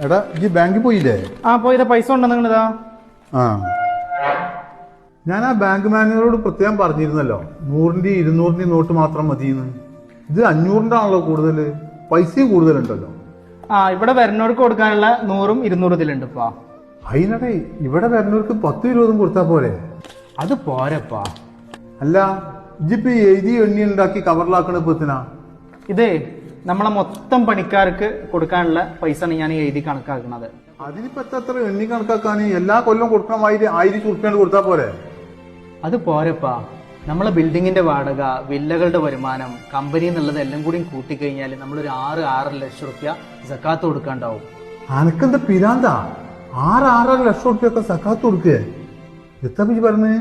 എടാ ഈ ബാങ്കിൽ പോയില്ലേ? പോയില്ല. പൈസ ഉണ്ടെന്നിതാ. ഞാൻ ആ ബാങ്ക് മാനേജറോട് പ്രത്യേകം പറഞ്ഞിരുന്നല്ലോ 100-ന്റെ 200-ന്റെ നോട്ട് മാത്രം മതിയെന്ന്. ഇത് 500-ന്റെ ആണല്ലോ കൂടുതൽ, പൈസയും കൂടുതലുണ്ടല്ലോ. ഇവിടെ വരുന്നവർക്ക് കൊടുക്കാനുള്ള 100-ഉം 200 ഇതിലുണ്ട്. അതിനടേ ഇവിടെ വരുന്നവർക്ക് 10-20 കൊടുത്താ പോരെ? അത് പോരപ്പാ. അല്ല ഇജിപ്പോ എഴുതി എണ്ണി ഉണ്ടാക്കി കവറിലാക്കണ ഇപ്പത്തിനാ? ഇതേ നമ്മളെ മൊത്തം പണിക്കാർക്ക് കൊടുക്കാനുള്ള പൈസ ആണ് ഞാൻ എഴുതി കണക്കാക്കുന്നത്. അതിനിപ്പോ എത്ര എണ്ണി കണക്കാക്കാൻ? എല്ലാ കൊല്ലം കൊടുക്കണ 1000 ഉറുപ്പിക കൊടുത്താ പോരെ? അത് പോരപ്പാ. നമ്മളെ ബിൽഡിങ്ങിന്റെ വാടക, വില്ലകളുടെ വരുമാനം, കമ്പനി എന്നുള്ളത് എല്ലാം കൂടി കൂട്ടിക്കഴിഞ്ഞാൽ നമ്മളൊരു 6 ലക്ഷം റുപ്യ സക്കാത്ത് കൊടുക്കാണ്ടാവും. അനക്കെന്താ പിരാന്താ? 6 ലക്ഷം റുപ്യൊക്കെ സക്കാത്ത് കൊടുക്കേ? എത്ര പറഞ്ഞ്?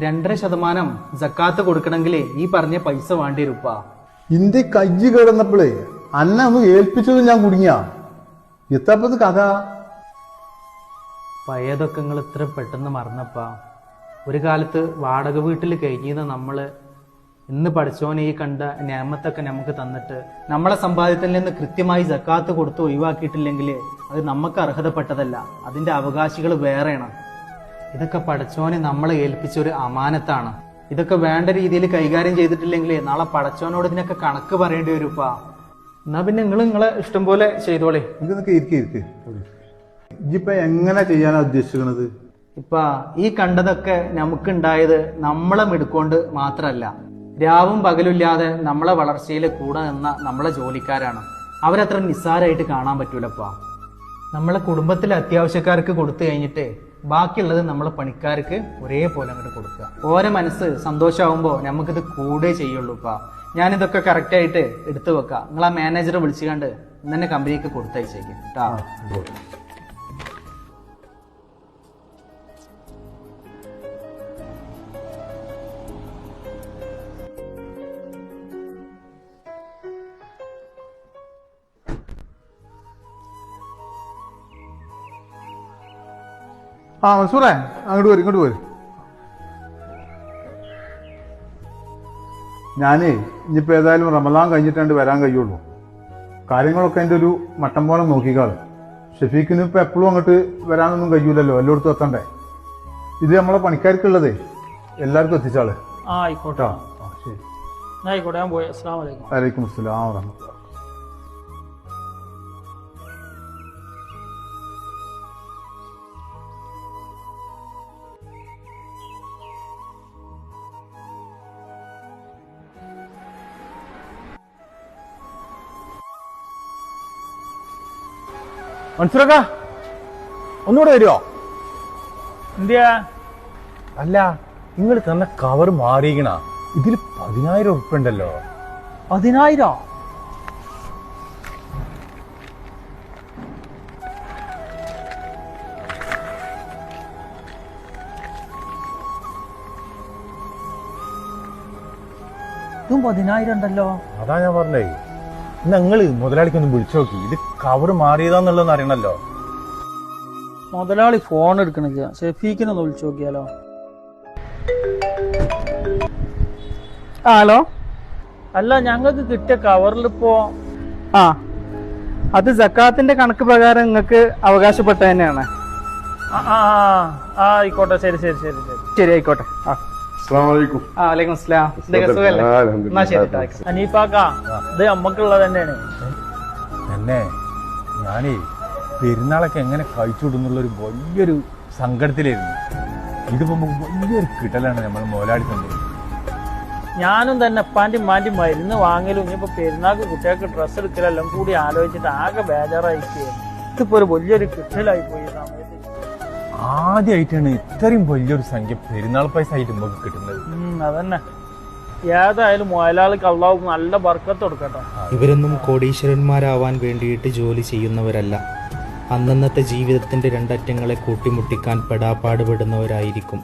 2.5% സക്കാത്ത് കൊടുക്കണമെങ്കിൽ ഈ പറഞ്ഞ പൈസ വേണ്ടി വരൂപ്പാ. ഇന്റെ കയ്യ് കിടന്നപ്പോഴേ അന്നെ ഒന്ന് ഏൽപ്പിച്ചത് ഞാൻ കുടുങ്ങിയ. എത്തപ്പത് കഥ? പഴയതൊക്കെ നിങ്ങൾ ഇത്ര പെട്ടെന്ന് മറന്നപ്പാ. ഒരു കാലത്ത് വാടക വീട്ടിൽ കഴിഞ്ഞിരുന്ന നമ്മള് ഇന്ന് പഠിച്ചോനെ ഈ കണ്ട നിയമത്തൊക്കെ നമുക്ക് തന്നിട്ട് നമ്മളെ സമ്പാദ്യത്തിൽ നിന്ന് കൃത്യമായി സക്കാത്ത് കൊടുത്ത് ഒഴിവാക്കിയിട്ടില്ലെങ്കിൽ അത് നമുക്ക് അർഹതപ്പെട്ടതല്ല, അതിന്റെ അവകാശികൾ വേറെയാണ്. ഇതൊക്കെ പഠിച്ചോനെ നമ്മളെ ഏൽപ്പിച്ച ഒരു അമാനത്താണ്. ഇതൊക്കെ വേണ്ട രീതിയിൽ കൈകാര്യം ചെയ്തിട്ടില്ലെങ്കിൽ നാളെ പടച്ചോനോട് ഇതിനൊക്കെ കണക്ക് പറയേണ്ടി വരുപ്പാ. എന്നാ പിന്നെ നിങ്ങളെ ഇഷ്ടം പോലെ ചെയ്തോളേ. ഇപ്പൊ എങ്ങനെ ചെയ്യാനാ ഉദ്ദേശിക്കുന്നത്? ഈ കണ്ടതൊക്കെ നമുക്കുണ്ടായത് നമ്മളെ മിടുക്കൊണ്ട് മാത്രല്ല, രാവും പകലില്ലാതെ നമ്മളെ വളർച്ചയിൽ കൂടെ നിന്ന നമ്മളെ ജോലിക്കാരാണ്. അവരത്ര നിസ്സാരമായിട്ട് കാണാൻ പറ്റൂലപ്പാ. നമ്മളെ കുടുംബത്തിലെ അത്യാവശ്യക്കാർക്ക് കൊടുത്തു കഴിഞ്ഞിട്ട് ബാക്കിയുള്ളത് നമ്മളെ പണിക്കാർക്ക് ഒരേപോലെ അങ്ങോട്ട് കൊടുക്കുക. ഓരോ മനസ്സ് സന്തോഷമാകുമ്പോ നമുക്കിത് കൂടെ ചെയ്യുള്ളൂപ്പാ. ഞാനിതൊക്കെ കറക്റ്റായിട്ട് എടുത്തു വെക്കാം. നിങ്ങൾ ആ മാനേജറെ വിളിച്ചുകൊണ്ട് ഇന്നെ കമ്പനിക്ക് കൊടുത്തയച്ചേക്കും കേട്ടാ. മൻസൂറേ ഇങ്ങോട്ട് വരും. ഞാനേ ഇനിയിപ്പോ ഏതായാലും റമദാൻ കഴിഞ്ഞിട്ടാണ്ട് വരാൻ കഴിയുള്ളൂ. കാര്യങ്ങളൊക്കെ അതിന്റെ ഒരു മട്ടം പോലെ നോക്കിക്കാള്. ഷെഫീഖിന് ഇപ്പൊ എപ്പോഴും അങ്ങോട്ട് വരാനൊന്നും കഴിയൂലല്ലോ, എല്ലായിടത്തും എത്തണ്ടേ. ഇത് നമ്മളെ പണിക്കാർക്കുള്ളതേ എല്ലാവർക്കും എത്തിച്ചാള്. ആയിക്കോട്ടെ. ശരി, ആയിക്കോട്ടെ. ഞാൻ പോയി. അസ്സലാമു അലൈക്കും. വലൈക്കും അസ്സലാം വറഹ്മത്തുള്ളാഹി. മൻസൂറക്ക ഒന്നുകൂടെ വരുമോ? എന്തിയാ? അല്ല, നിങ്ങൾ തന്ന കവർ മാറിയിക്കണ. ഇതിൽ 10,000 ഉറുപ്പിക ഉണ്ടല്ലോ. 10,000? ഇതും 10,000 ഉണ്ടല്ലോ. അതാ ഞാൻ പറഞ്ഞേ, നിങ്ങള് മുതലാളിക്കൊന്ന് വിളിച്ചു നോക്കി. ഇത് കവർ മാറിയതാന്നുള്ളതെന്ന് അറിയണല്ലോ. മുതലാളി ഫോൺ എടുക്കണില്ല. ഷെഫീഖിനൊന്ന് വിളിച്ചു നോക്കിയാലോ? ഹലോ. അല്ല, ഞങ്ങൾക്ക് കിട്ടിയ കവറിലിപ്പോ അത് സക്കാത്തിന്റെ കണക്ക് പ്രകാരം നിങ്ങൾക്ക് അവകാശപ്പെട്ട തന്നെയാണ്. ആയിക്കോട്ടെ. ശരി ശരി ശരി ശരി ശരി ആയിക്കോട്ടെ. വലൈക്കും അസ്സലാം. അനീഫാക്ക, ഇത് നമ്മക്കുള്ളത് തന്നെയാണ്. തന്നെ ഞാനേ പെരുന്നാളൊക്കെ എങ്ങനെ കഴിച്ചുവിടുന്നുള്ളൊരു വലിയൊരു സങ്കടത്തിലായിരുന്നു. ഇതിപ്പോ വലിയൊരു കിട്ടലാണ് നമ്മൾ മുതലാളി തന്നത്. ഞാനും തന്നെ ഉപ്പാന്റെയും ഉമ്മാന്റെയും മരുന്ന് വാങ്ങലും ഇനിയിപ്പോ പെരുന്നാൾക്ക് കുട്ടികൾക്ക് ഡ്രസ്സ് എടുക്കലെല്ലാം കൂടി ആലോചിച്ചിട്ട് ആകെ ബേജാറായിരിക്കുകയായിരുന്നു. ഇതിപ്പോ ഒരു വലിയൊരു കിട്ടലായി പോയി. സമയത്ത് ആദ്യമായിട്ടാണ് ഇത്രയും വലിയൊരു സംഖ്യ പെരുന്നാൾ പൈസ ആയിട്ട് നമുക്ക് കിട്ടുന്നത്. അതന്നെ. ഏതായാലും മുതലാളിക്ക് അള്ളാഹു നല്ല ബർക്കത്ത് കൊടുക്കട്ടെ. ഇവരൊന്നും കോടീശ്വരന്മാരാവാൻ വേണ്ടിയിട്ട് ജോലി ചെയ്യുന്നവരല്ല. അന്നന്നത്തെ ജീവിതത്തിന്റെ രണ്ടറ്റങ്ങളെ കൂട്ടിമുട്ടിക്കാൻ പെടാപ്പാടുപെടുന്നവരായിരിക്കും.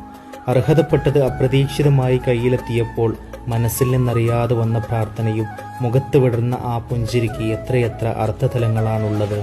അർഹതപ്പെട്ടത് അപ്രതീക്ഷിതമായി കയ്യിലെത്തിയപ്പോൾ മനസ്സിൽ നിന്നറിയാതെ വന്ന പ്രാർത്ഥനയും മുഖത്ത് വിടർന്ന ആ പുഞ്ചിരിക്ക് എത്രയെത്ര അർത്ഥതലങ്ങളാണുള്ളത്.